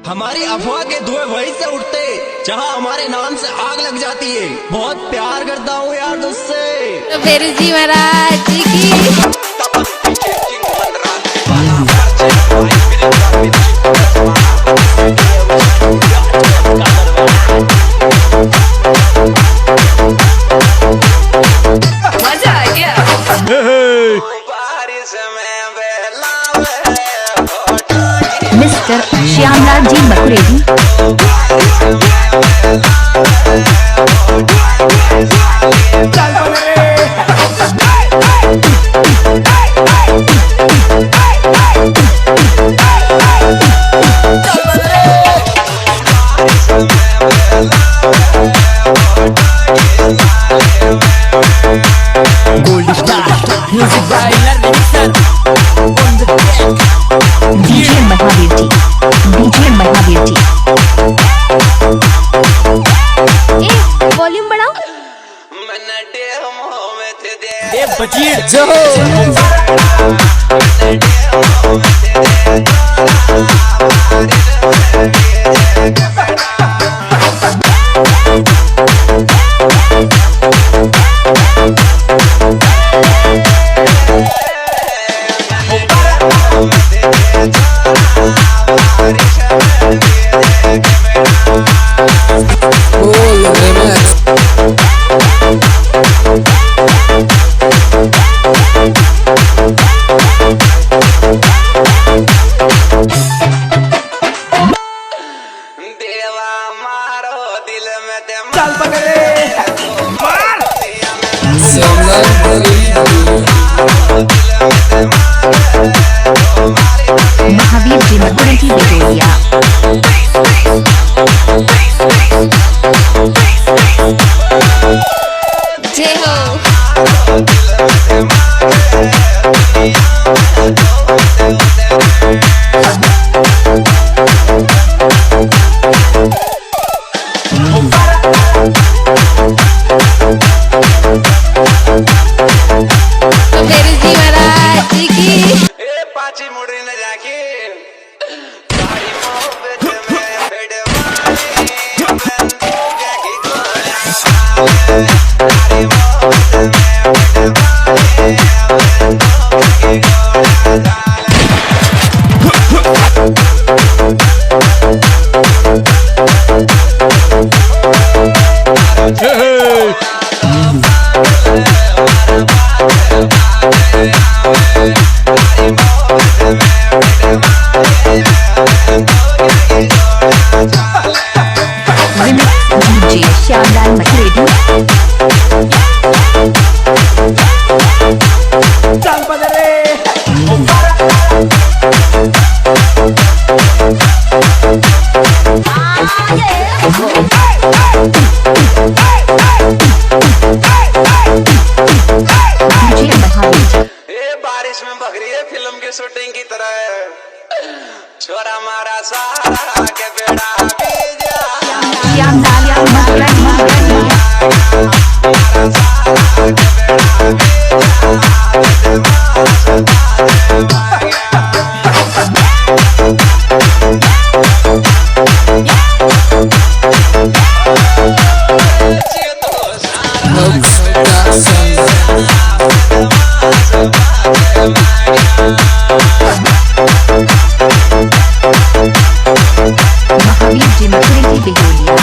हमारी अफवाह के धुएं वहीं से उठते जहां हमारे नाम से आग लग जाती है। बहुत प्यार करता हूँ यार तुझसे। तो फिर जी महाराज जी की मजा आ गया। मिस्टर श्यामलाल जी मकुरेजी। Gold Star Music by Larry on the track. DJ Mahavir ji, DJ Mahavir ji. A volume बढ़ाओ। ए बजीर जो चल पकड़े मार महावीर जी मकुरेजी बिटोलिया। जय हो। तो फिर जी महाराज जी की पाची मुड़ी न जाके डीजे श्यामलाल मकुरेजी। चल पकड़े डीजे महावीर जी। ये बारिश में भग रही है फिल्म की शूटिंग की तरह। छोरा मारा सारा के बेड़ा बीजा श्यामलाल मकुरेजी। महावीर जी मकुरेजी बिटोलिया।